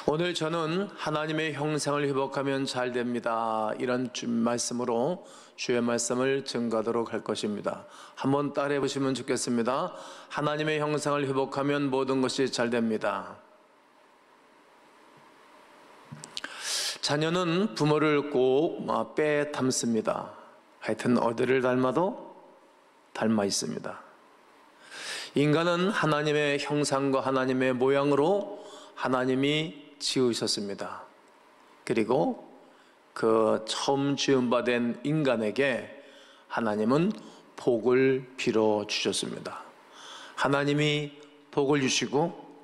오늘 저는 하나님의 형상을 회복하면 잘 됩니다, 이런 말씀으로 주의 말씀을 증거하도록 할 것입니다. 한번 따라해 보시면 좋겠습니다. 하나님의 형상을 회복하면 모든 것이 잘 됩니다. 자녀는 부모를 꼭 빼닮습니다. 하여튼 어디를 닮아도 닮아 있습니다. 인간은 하나님의 형상과 하나님의 모양으로 하나님이 지으셨습니다. 그리고 그 처음 지음받은 인간에게 하나님은 복을 빌어 주셨습니다. 하나님이 복을 주시고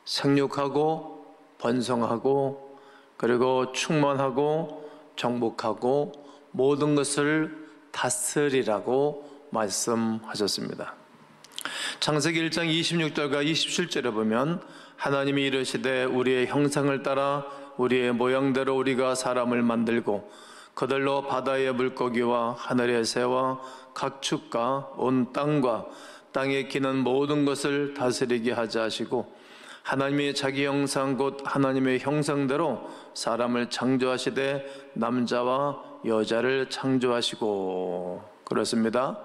생육하고 번성하고 그리고 충만하고 정복하고 모든 것을 다스리라고 말씀하셨습니다. 창세기 1장 26절과 27절에 보면 하나님이 이르시되 우리의 형상을 따라 우리의 모양대로 우리가 사람을 만들고 그들로 바다의 물고기와 하늘의 새와 각 축과 온 땅과 땅에 기는 모든 것을 다스리게 하자 하시고, 하나님이 자기 형상 곧 하나님의 형상대로 사람을 창조하시되 남자와 여자를 창조하시고. 그렇습니다.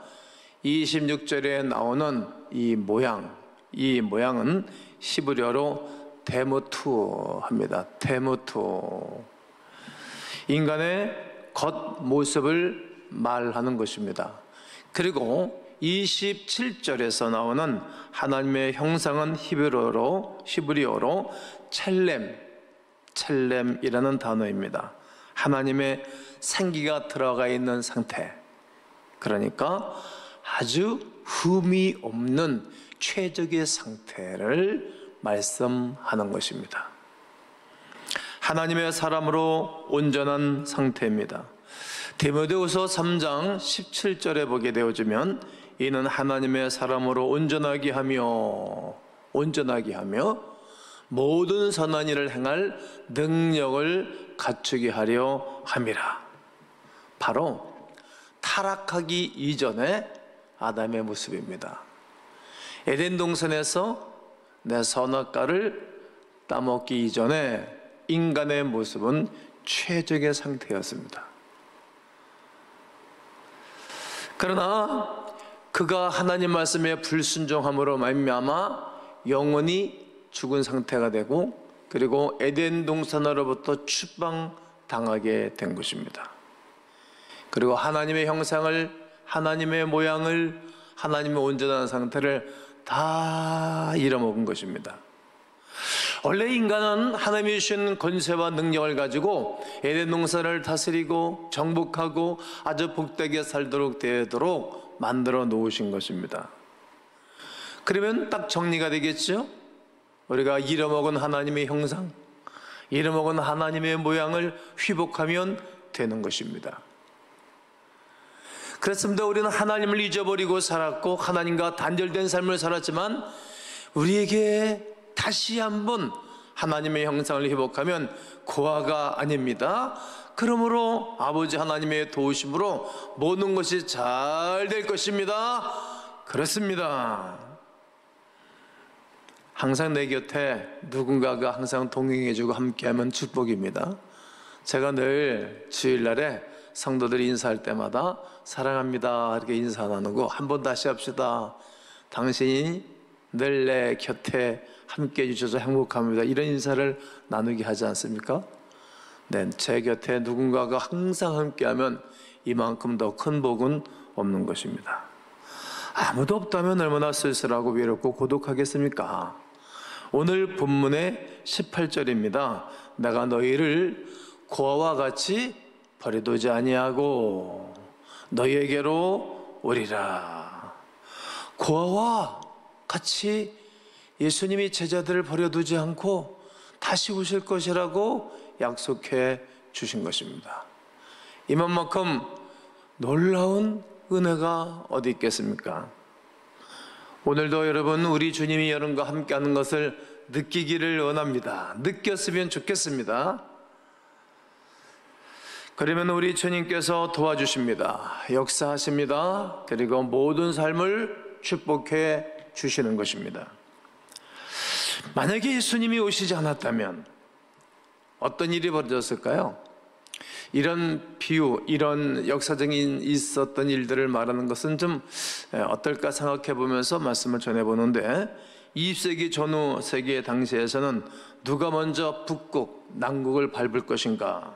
26절에 나오는 이 모양은 히브리어로 데모투 합니다. 데모투. 인간의 겉모습을 말하는 것입니다. 그리고 27절에서 나오는 하나님의 형상은 히브리어로 첼렘이라는 단어입니다. 하나님의 생기가 들어가 있는 상태, 그러니까 아주 흠이 없는 최적의 상태를 말씀하는 것입니다. 하나님의 사람으로 온전한 상태입니다. 디모데후서 3장 17절에 보게 되어지면 이는 하나님의 사람으로 온전하게 하며 모든 선한 일을 행할 능력을 갖추게 하려 함이라. 바로 타락하기 이전에 아담의 모습입니다. 에덴 동산에서 내 선악과를 따먹기 이전에 인간의 모습은 최적의 상태였습니다. 그러나 그가 하나님 말씀에 불순종함으로 말미암아 영원히 죽은 상태가 되고, 그리고 에덴 동산으로부터 추방당하게 된 것입니다. 그리고 하나님의 형상을, 하나님의 모양을, 하나님의 온전한 상태를 다 잃어먹은 것입니다. 원래 인간은 하나님이 주신 권세와 능력을 가지고 에덴 동산을 다스리고 정복하고 아주 복되게 살도록 되도록 만들어 놓으신 것입니다. 그러면 딱 정리가 되겠죠? 우리가 잃어먹은 하나님의 형상, 잃어먹은 하나님의 모양을 회복하면 되는 것입니다. 그렇습니다. 우리는 하나님을 잊어버리고 살았고 하나님과 단절된 삶을 살았지만, 우리에게 다시 한번 하나님의 형상을 회복하면 고아가 아닙니다. 그러므로 아버지 하나님의 도우심으로 모든 것이 잘 될 것입니다. 그렇습니다. 항상 내 곁에 누군가가 항상 동행해주고 함께하면 축복입니다. 제가 늘 주일날에 성도들이 인사할 때마다 사랑합니다 이렇게 인사 나누고, 한번 다시 합시다. 당신이 늘 내 곁에 함께 해주셔서 행복합니다, 이런 인사를 나누게 하지 않습니까? 네, 제 곁에 누군가가 항상 함께하면 이만큼 더 큰 복은 없는 것입니다. 아무도 없다면 얼마나 쓸쓸하고 외롭고 고독하겠습니까? 오늘 본문의 18절입니다. 내가 너희를 고아와 같이 버려두지 아니하고 너희에게로 오리라. 고아와 같이 예수님이 제자들을 버려두지 않고 다시 오실 것이라고 약속해 주신 것입니다. 이만큼 놀라운 은혜가 어디 있겠습니까? 오늘도 여러분, 우리 주님이 여러분과 함께하는 것을 느끼기를 원합니다. 느꼈으면 좋겠습니다. 그러면 우리 주님께서 도와주십니다. 역사하십니다. 그리고 모든 삶을 축복해 주시는 것입니다. 만약에 예수님이 오시지 않았다면 어떤 일이 벌어졌을까요? 이런 비유, 이런 역사적인 있었던 일들을 말하는 것은 좀 어떨까 생각해 보면서 말씀을 전해보는데, 20세기 전후 세계 당시에서는 누가 먼저 북극, 남극을 밟을 것인가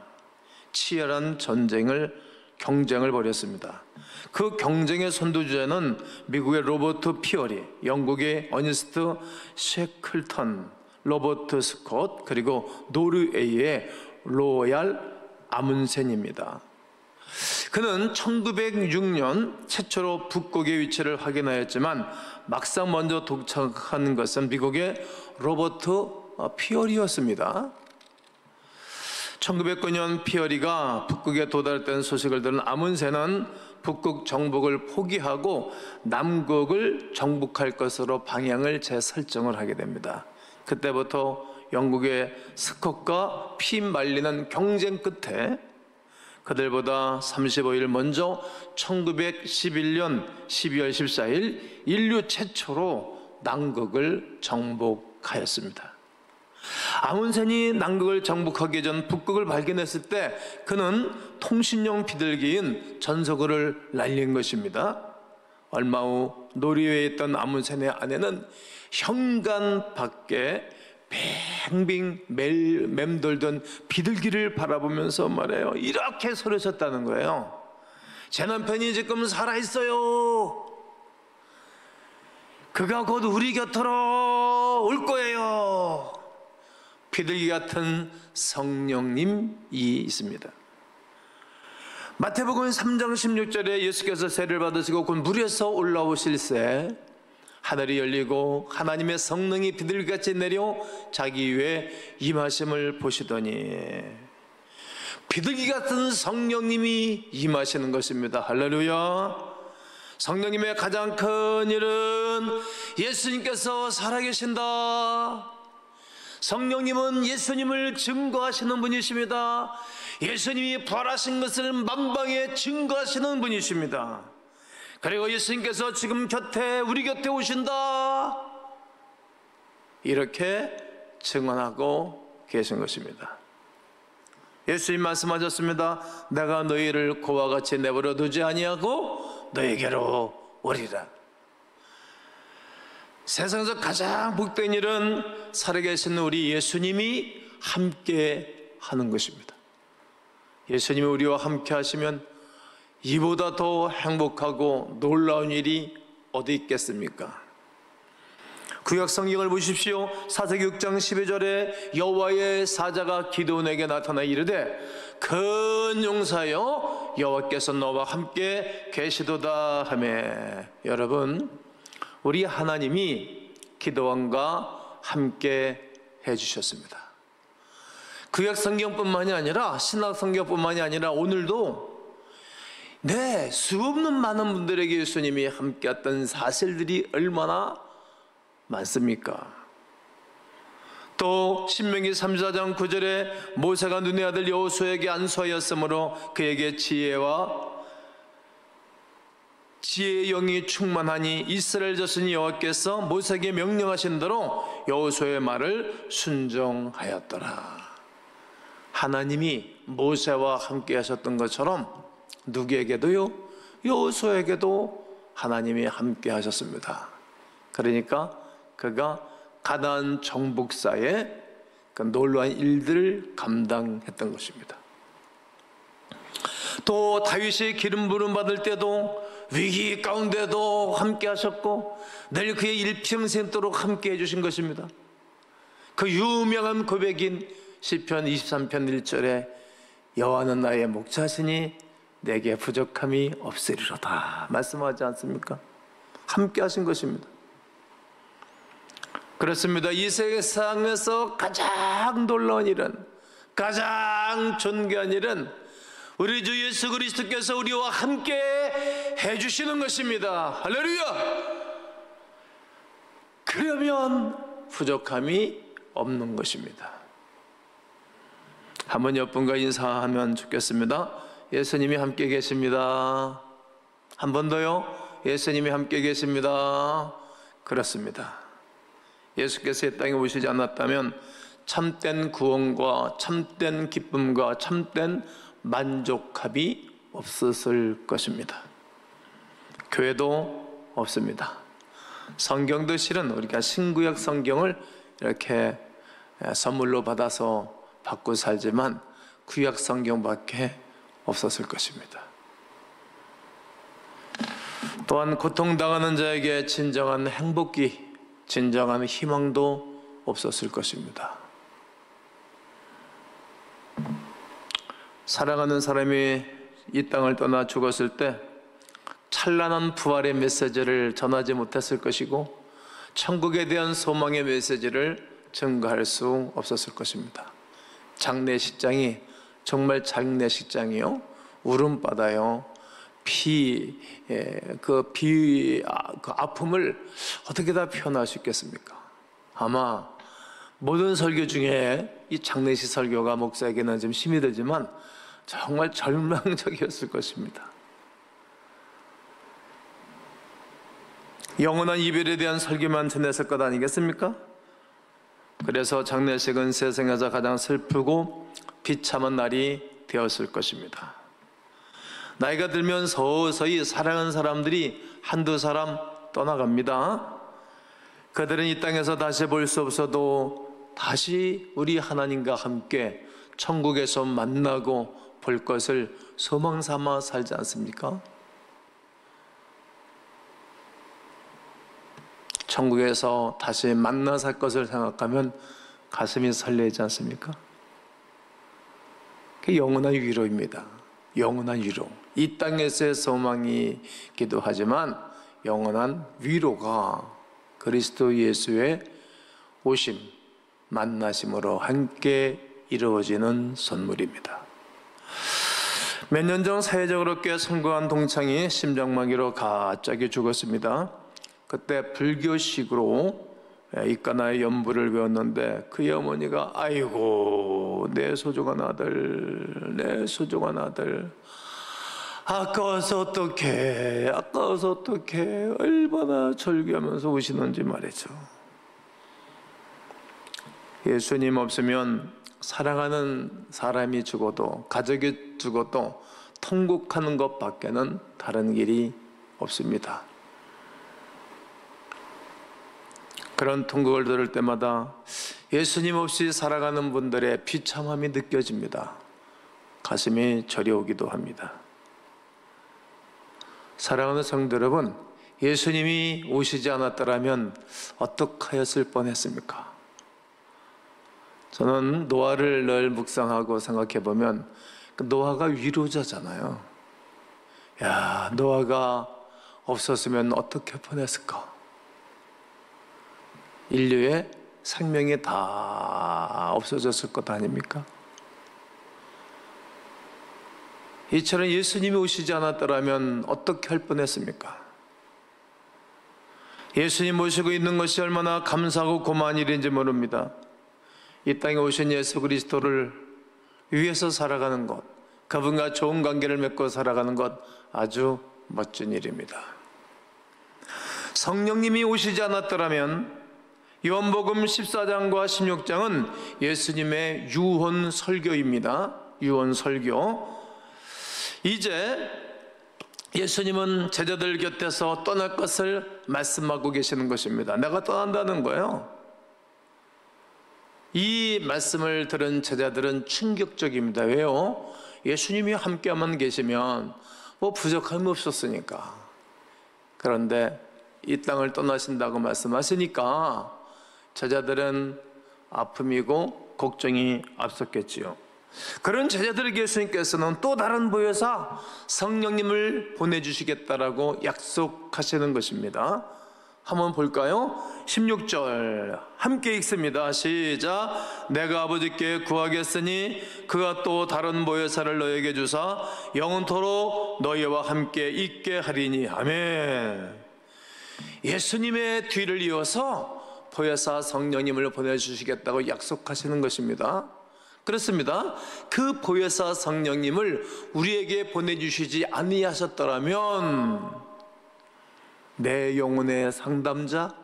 치열한 경쟁을 벌였습니다. 그 경쟁의 선두주자는 미국의 로버트 피어리, 영국의 어니스트 셰클턴, 로버트 스콧, 그리고 노르웨이의 로얄 아문센입니다. 그는 1906년 최초로 북극의 위치를 확인하였지만 막상 먼저 도착한 것은 미국의 로버트 피어리였습니다. 1909년 피어리가 북극에 도달했다는 소식을 들은 아문센은 북극 정복을 포기하고 남극을 정복할 것으로 방향을 재설정을 하게 됩니다. 그때부터 영국의 스콧과 피 말리는 경쟁 끝에 그들보다 35일 먼저 1911년 12월 14일 인류 최초로 남극을 정복하였습니다. 아문센이 남극을 정복하기 전 북극을 발견했을 때 그는 통신용 비둘기인 전서구를 날린 것입니다. 얼마 후 노르웨이에 있던 아문센의 아내는 현관 밖에 뱅뱅 맴돌던 비둘기를 바라보면서 말해요. 이렇게 소리쳤다는 거예요. 제 남편이 지금 살아있어요. 그가 곧 우리 곁으로 올 거예요. 비둘기 같은 성령님이 있습니다. 마태복음 3장 16절에 예수께서 세를 받으시고 곧 물에서 올라오실새 하늘이 열리고 하나님의 성령이 비둘기같이 내려 자기 위에 임하심을 보시더니, 비둘기 같은 성령님이 임하시는 것입니다. 할렐루야. 성령님의 가장 큰 일은 예수님께서 살아계신다. 성령님은 예수님을 증거하시는 분이십니다. 예수님이 부활하신 것을 만방에 증거하시는 분이십니다. 그리고 예수님께서 지금 우리 곁에 오신다, 이렇게 증언하고 계신 것입니다. 예수님 말씀하셨습니다. 내가 너희를 고와 같이 내버려 두지 아니하고 너희에게로 오리라. 세상에서 가장 복된 일은 살아계신 우리 예수님이 함께 하는 것입니다. 예수님이 우리와 함께 하시면 이보다 더 행복하고 놀라운 일이 어디 있겠습니까? 구약 성경을 보십시오. 사사기 6장 12절에 여호와의 사자가 기드온에게 나타나 이르되 큰 용사여 여호와께서 너와 함께 계시도다 하매. 여러분, 우리 하나님이 기드온과 함께 해주셨습니다. 구약 성경뿐만이 아니라 신약 성경뿐만이 아니라 오늘도 수없는 많은 분들에게 예수님이 함께했던 사실들이 얼마나 많습니까? 또 신명기 34장 9절에 모세가 눈의 아들 여호수아에게 안수하였으므로 그에게 지혜의 영이 충만하니 이스라엘 자손이 여호와께서 모세에게 명령하신 대로 여호수아의 말을 순종하였더라. 하나님이 모세와 함께 하셨던 것처럼 누구에게도요? 여호수아에게도 하나님이 함께 하셨습니다. 그러니까 그가 가나안 정복사의 그 놀라운 일들을 감당했던 것입니다. 또 다윗이 기름 부름 받을 때도 위기 가운데도 함께 하셨고 늘 그의 일평생도록 함께 해주신 것입니다. 그 유명한 고백인 시편 23편 1절에 여호와는 나의 목자시니 내게 부족함이 없으리로다 말씀하지 않습니까? 함께 하신 것입니다. 그렇습니다. 이 세상에서 가장 놀라운 일은, 가장 존귀한 일은 우리 주 예수 그리스도께서 우리와 함께 해주시는 것입니다. 할렐루야! 그러면 부족함이 없는 것입니다. 한번 옆분과 인사하면 좋겠습니다. 예수님이 함께 계십니다. 한 번 더요. 예수님이 함께 계십니다. 그렇습니다. 예수께서 이 땅에 오시지 않았다면 참된 구원과 참된 기쁨과 참된 만족함이 없었을 것입니다. 교회도 없습니다. 성경도 실은 우리가 신구약 성경을 이렇게 선물로 받아서 받고 살지만 구약 성경밖에 없었을 것입니다. 또한 고통당하는 자에게 진정한 행복이, 진정한 희망도 없었을 것입니다. 사랑하는 사람이 이 땅을 떠나 죽었을 때 찬란한 부활의 메시지를 전하지 못했을 것이고 천국에 대한 소망의 메시지를 증거할 수 없었을 것입니다. 장례식장이 정말 장례식장이요, 울음바다요, 그 아픔을 어떻게 다 표현할 수 있겠습니까? 아마 모든 설교 중에 이 장례식 설교가 목사에게는 좀 힘이 들지만 정말 절망적이었을 것입니다. 영원한 이별에 대한 설교만 전했을 것 아니겠습니까? 그래서 장례식은 세상에서 가장 슬프고 비참한 날이 되었을 것입니다. 나이가 들면 서서히 사랑하는 사람들이 한두 사람 떠나갑니다. 그들은 이 땅에서 다시 볼 수 없어도 다시 우리 하나님과 함께 천국에서 만나고 볼 것을 소망 삼아 살지 않습니까? 천국에서 다시 만나 살 것을 생각하면 가슴이 설레지 않습니까? 그게 영원한 위로입니다. 영원한 위로. 이 땅에서의 소망이기도 하지만 영원한 위로가 그리스도 예수의 오심, 만나심으로 함께 이루어지는 선물입니다. 몇 년 전 사회적으로 꽤 성공한 동창이 심장마비로 갑자기 죽었습니다. 그때 불교식으로 이까나의 연부를 외웠는데 그의 어머니가 아이고 내 소중한 아들, 내 소중한 아들, 아까워서 어떡해, 아까워서 어떡해, 얼마나 절규하면서 우시는지 말이죠. 예수님 없으면 사랑하는 사람이 죽어도, 가족이 죽어도 통곡하는 것밖에는 다른 길이 없습니다. 그런 통곡을 들을 때마다 예수님 없이 살아가는 분들의 비참함이 느껴집니다. 가슴이 저려오기도 합니다. 사랑하는 성도 여러분, 예수님이 오시지 않았더라면 어떡하였을 뻔했습니까? 저는 노아를 늘 묵상하고 생각해보면 노아가 위로자잖아요. 야, 노아가 없었으면 어떻게 뻔했을까? 인류의 생명이 다 없어졌을 것 아닙니까? 이처럼 예수님이 오시지 않았더라면 어떻게 할 뻔했습니까? 예수님 모시고 있는 것이 얼마나 감사하고 고마운 일인지 모릅니다. 이 땅에 오신 예수 그리스도를 위해서 살아가는 것, 그분과 좋은 관계를 맺고 살아가는 것 아주 멋진 일입니다. 성령님이 오시지 않았더라면 요한복음 14장과 16장은 예수님의 유언 설교입니다. 유언 설교. 이제 예수님은 제자들 곁에서 떠날 것을 말씀하고 계시는 것입니다. 내가 떠난다는 거예요. 이 말씀을 들은 제자들은 충격적입니다. 왜요? 예수님이 함께만 계시면 뭐 부족함이 없었으니까. 그런데 이 땅을 떠나신다고 말씀하시니까 제자들은 아픔이고 걱정이 앞섰겠지요. 그런 제자들에게 예수님께서는 또 다른 보혜사 성령님을 보내주시겠다라고 약속하시는 것입니다. 한번 볼까요? 16절 함께 읽습니다. 시작. 내가 아버지께 구하겠으니 그가 또 다른 보혜사를 너에게 주사 영원토록 너희와 함께 있게 하리니. 아멘. 예수님의 뒤를 이어서 보혜사 성령님을 보내주시겠다고 약속하시는 것입니다. 그렇습니다. 그 보혜사 성령님을 우리에게 보내주시지 아니하셨더라면 내 영혼의 상담자,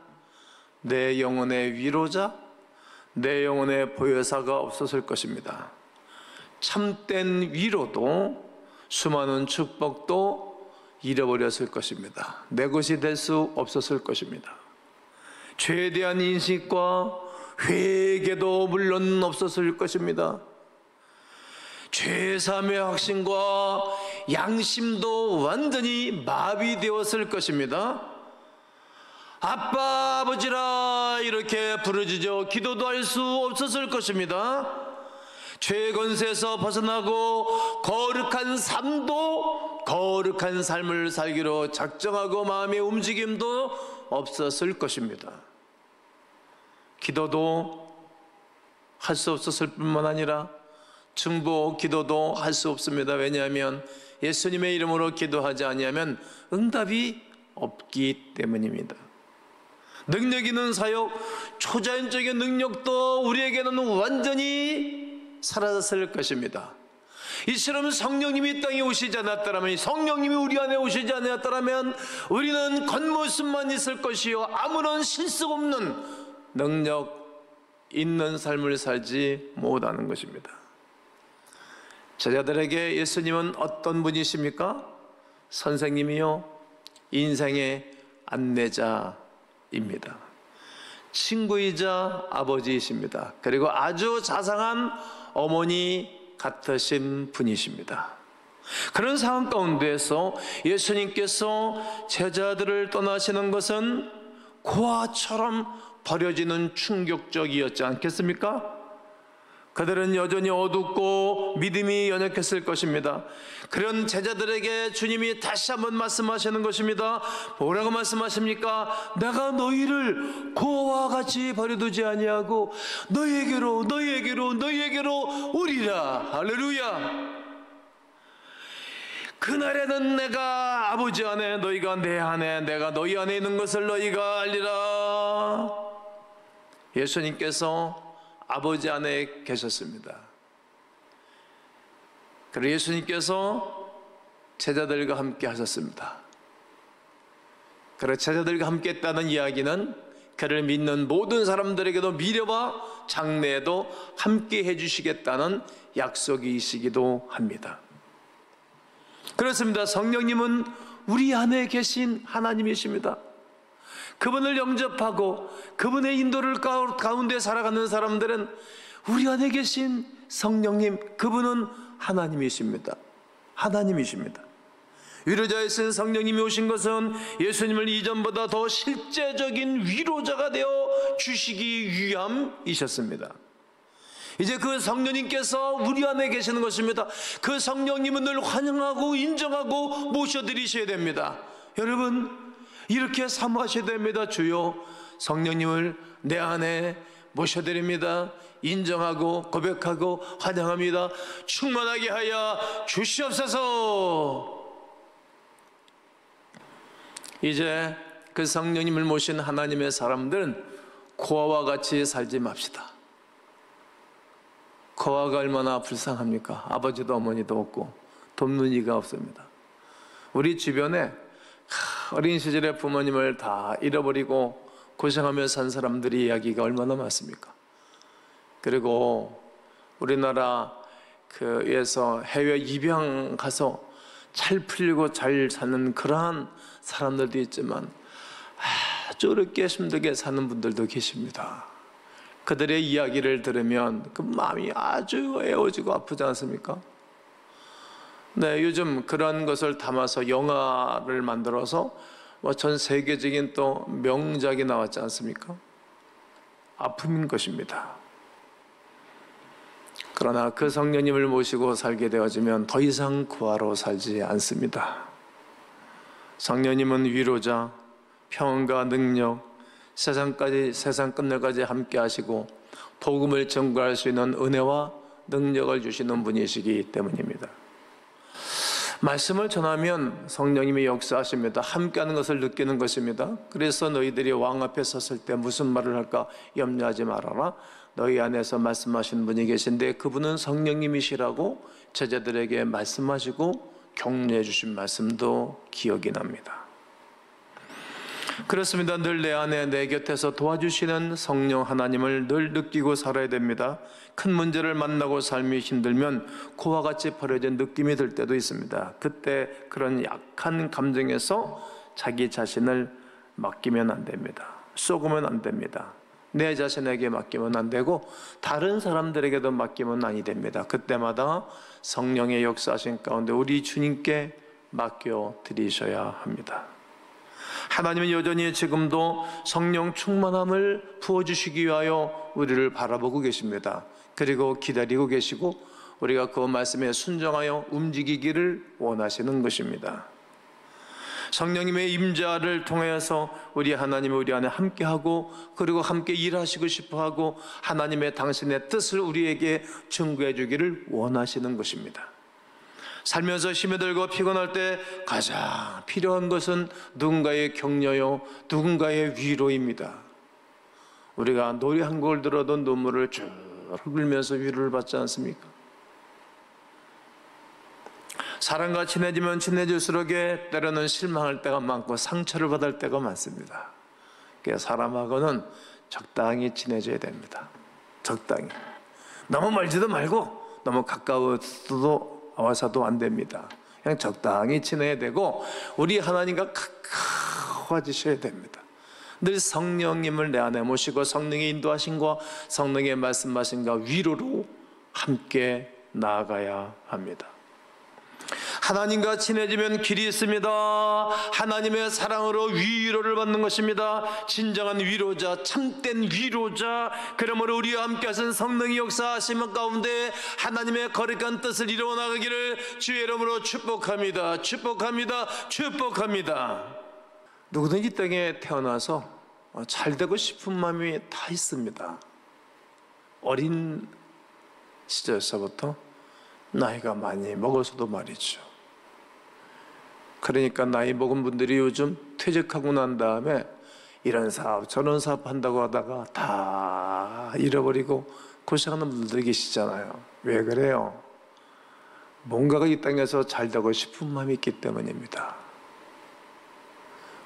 내 영혼의 위로자, 내 영혼에 보혜사가 없었을 것입니다. 참된 위로도 수많은 축복도 잃어버렸을 것입니다. 내 것이 될 수 없었을 것입니다. 죄에 대한 인식과 회개도 물론 없었을 것입니다. 죄사함의 확신과 양심도 완전히 마비되었을 것입니다. 아빠, 아버지라 이렇게 부르짖어 기도도 할 수 없었을 것입니다. 죄의 권세에서 벗어나고 거룩한 삶도, 거룩한 삶을 살기로 작정하고 마음의 움직임도 없었을 것입니다. 기도도 할 수 없었을 뿐만 아니라 중보 기도도 할 수 없습니다. 왜냐하면 예수님의 이름으로 기도하지 아니하면 응답이 없기 때문입니다. 능력 있는 사역, 초자연적인 능력도 우리에게는 완전히 사라졌을 것입니다. 이처럼 성령님이 이 땅에 오시지 않았더라면, 성령님이 우리 안에 오시지 않았더라면 우리는 겉모습만 있을 것이요 아무런 실속 없는 능력 있는 삶을 살지 못하는 것입니다. 제자들에게 예수님은 어떤 분이십니까? 선생님이요, 인생의 안내자입니다. 친구이자 아버지이십니다. 그리고 아주 자상한 어머니 같으신 분이십니다. 그런 상황 가운데에서 예수님께서 제자들을 떠나시는 것은 고아처럼 버려지는 충격적이었지 않겠습니까? 그들은 여전히 어둡고 믿음이 연약했을 것입니다. 그런 제자들에게 주님이 다시 한번 말씀하시는 것입니다. 뭐라고 말씀하십니까? 내가 너희를 고아와 같이 버려두지 아니하고 너희에게로 오리라. 할렐루야. 그날에는 내가 아버지 안에, 너희가 내 안에, 내가 너희 안에 있는 것을 너희가 알리라. 예수님께서 아버지 안에 계셨습니다. 그리고 예수님께서 제자들과 함께 하셨습니다. 그리고 제자들과 함께 했다는 이야기는 그를 믿는 모든 사람들에게도 미래와 장래에도 함께 해주시겠다는 약속이시기도 합니다. 그렇습니다. 성령님은 우리 안에 계신 하나님이십니다. 그분을 영접하고 그분의 인도를 가운데 살아가는 사람들은 우리 안에 계신 성령님, 그분은 하나님이십니다. 하나님이십니다. 위로자이신 성령님이 오신 것은 예수님을 이전보다 더 실제적인 위로자가 되어 주시기 위함이셨습니다. 이제 그 성령님께서 우리 안에 계시는 것입니다. 그 성령님은 늘 환영하고 인정하고 모셔드리셔야 됩니다. 여러분, 이렇게 사모하셔야 됩니다. 주여, 성령님을 내 안에 모셔드립니다. 인정하고 고백하고 환영합니다. 충만하게 하여 주시옵소서. 이제 그 성령님을 모신 하나님의 사람들은 고아와 같이 살지 맙시다. 고아가 얼마나 불쌍합니까? 아버지도 어머니도 없고 돕는 이가 없습니다. 우리 주변에 어린 시절에 부모님을 다 잃어버리고 고생하며 산 사람들이 이야기가 얼마나 많습니까? 그리고 우리나라 에서 해외 입양 가서 잘 풀리고 잘 사는 그러한 사람들도 있지만 아주 어렵게 힘들게 사는 분들도 계십니다. 그들의 이야기를 들으면 그 마음이 아주 애워지고 아프지 않습니까? 네, 요즘 그런 것을 담아서 영화를 만들어서 전 세계적인 또 명작이 나왔지 않습니까? 아픔인 것입니다. 그러나 그 성령님을 모시고 살게 되어지면 더 이상 고아로 살지 않습니다. 성령님은 위로자, 평안과 능력, 세상 끝날까지 함께 하시고 복음을 전가할 수 있는 은혜와 능력을 주시는 분이시기 때문입니다. 말씀을 전하면 성령님이 역사하십니다. 함께하는 것을 느끼는 것입니다. 그래서 너희들이 왕 앞에 섰을 때 무슨 말을 할까 염려하지 말아라. 너희 안에서 말씀하신 분이 계신데 그분은 성령님이시라고 제자들에게 말씀하시고 격려해 주신 말씀도 기억이 납니다. 그렇습니다. 늘 내 안에 내 곁에서 도와주시는 성령 하나님을 늘 느끼고 살아야 됩니다. 큰 문제를 만나고 삶이 힘들면 고와 같이 버려진 느낌이 들 때도 있습니다. 그때 그런 약한 감정에서 자기 자신을 맡기면 안 됩니다. 쏘으면 안 됩니다. 내 자신에게 맡기면 안 되고 다른 사람들에게도 맡기면 아니 됩니다. 그때마다 성령의 역사하신 가운데 우리 주님께 맡겨 드리셔야 합니다. 하나님은 여전히 지금도 성령 충만함을 부어주시기 위하여 우리를 바라보고 계십니다. 그리고 기다리고 계시고 우리가 그 말씀에 순종하여 움직이기를 원하시는 것입니다. 성령님의 임자를 통해서 우리 하나님이 우리 안에 함께하고 그리고 함께 일하시고 싶어하고 하나님의 당신의 뜻을 우리에게 증거해 주기를 원하시는 것입니다. 살면서 힘이 들고 피곤할 때 가장 필요한 것은 누군가의 격려요, 누군가의 위로입니다. 우리가 노래 한 곡을 들어도 눈물을 쭉 흘리면서 위로를 받지 않습니까? 사람과 친해지면 친해질수록 때로는 실망할 때가 많고 상처를 받을 때가 많습니다. 그래서 사람하고는 적당히 친해져야 됩니다. 적당히. 너무 멀지도 말고 너무 가까워도 와서도 안 됩니다. 그냥 적당히 친해야 되고 우리 하나님과 가까워지셔야 됩니다. 늘 성령님을 내 안에 모시고 성령의 인도하심과 성령의 말씀하심과 위로로 함께 나아가야 합니다. 하나님과 친해지면 길이 있습니다. 하나님의 사랑으로 위로를 받는 것입니다. 진정한 위로자, 참된 위로자, 그러므로 우리와 함께 하신 성령의 역사하심 가운데 하나님의 거룩한 뜻을 이루어 나가기를 주의 이름으로 축복합니다. 축복합니다. 축복합니다. 누구든지 이 땅에 태어나서 잘 되고 싶은 마음이 다 있습니다. 어린 시절서부터 나이가 많이 먹어서도 말이죠. 그러니까 나이 먹은 분들이 요즘 퇴직하고 난 다음에 이런 사업 저런 사업 한다고 하다가 다 잃어버리고 고생하는 분들이 계시잖아요. 왜 그래요? 뭔가가 이 땅에서 잘 되고 싶은 마음이 있기 때문입니다.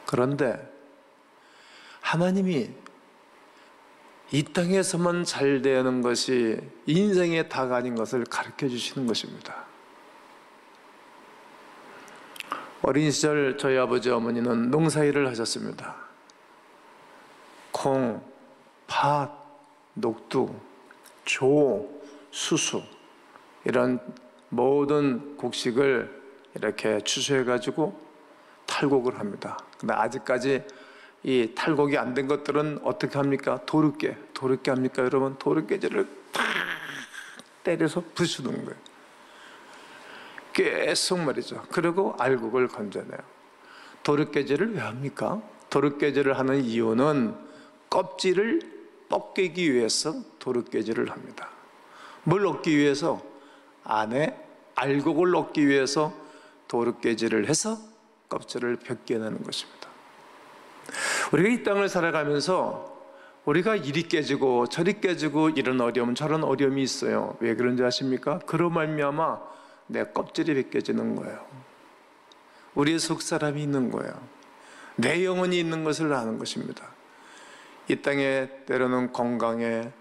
그런데 하나님이 이 땅에서만 잘 되는 것이 인생의 다가 아닌 것을 가르쳐 주시는 것입니다. 어린 시절 저희 아버지 어머니는 농사일을 하셨습니다. 콩, 팥, 녹두, 조, 수수 이런 모든 곡식을 이렇게 추수해가지고 탈곡을 합니다. 근데 아직까지 이 탈곡이 안 된 것들은 어떻게 합니까? 도르깨 합니까? 여러분 도르깨질을 탁 때려서 부수는 거예요. 계속 말이죠. 그리고 알곡을 건져내요. 도르깨질을 왜 합니까? 도르깨질을 하는 이유는 껍질을 벗기기 위해서 도르깨질을 합니다. 뭘 얻기 위해서? 안에 알곡을 얻기 위해서 도르깨질을 해서 껍질을 벗겨내는 것입니다. 우리가 이 땅을 살아가면서 우리가 이리 깨지고 저리 깨지고 이런 어려움 저런 어려움이 있어요. 왜 그런지 아십니까? 그로 말미암아 내 껍질이 벗겨지는 거예요. 우리의 속사람이 있는 거예요. 내 영혼이 있는 것을 아는 것입니다. 이 땅에 때로는 건강에,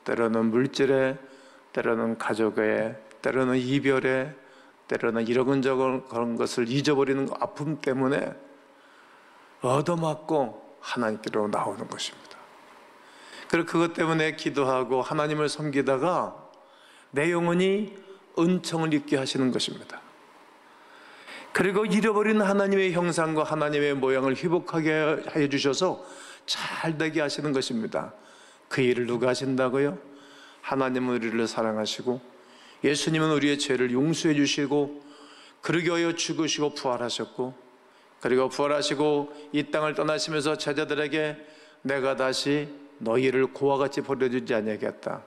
때로는 물질에, 때로는 가족에, 때로는 이별에, 때로는 이러근저런 그런 것을 잊어버리는 아픔 때문에 얻어맞고 하나님께로 나오는 것입니다. 그리고 그것 때문에 기도하고 하나님을 섬기다가 내 영혼이 은총을 입게 하시는 것입니다. 그리고 잃어버린 하나님의 형상과 하나님의 모양을 회복하게 해주셔서 잘 되게 하시는 것입니다. 그 일을 누가 하신다고요? 하나님은 우리를 사랑하시고 예수님은 우리의 죄를 용서해 주시고 그러기 위하여 죽으시고 부활하셨고 그리고 부활하시고 이 땅을 떠나시면서 제자들에게 내가 다시 너희를 고와 같이 버려두지 아니하겠다.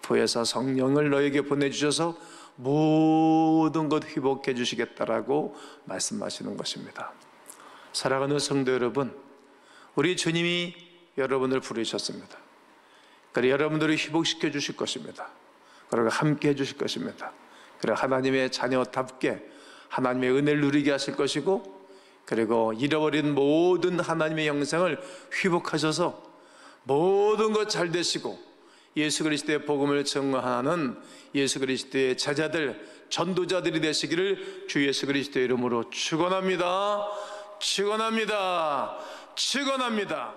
부에서 성령을 너에게 보내주셔서 모든 것 회복해 주시겠다라고 말씀하시는 것입니다. 사랑하는 성도 여러분, 우리 주님이 여러분을 부르셨습니다. 그리고 여러분들을 회복시켜 주실 것입니다. 그리고 함께 해 주실 것입니다. 그리고 하나님의 자녀답게 하나님의 은혜를 누리게 하실 것이고 그리고 잃어버린 모든 하나님의 형상을 회복하셔서 모든 것 잘 되시고 예수 그리스도의 복음을 증거하는 예수 그리스도의 제자들, 전도자들이 되시기를 주 예수 그리스도의 이름으로 축원합니다. 축원합니다. 축원합니다.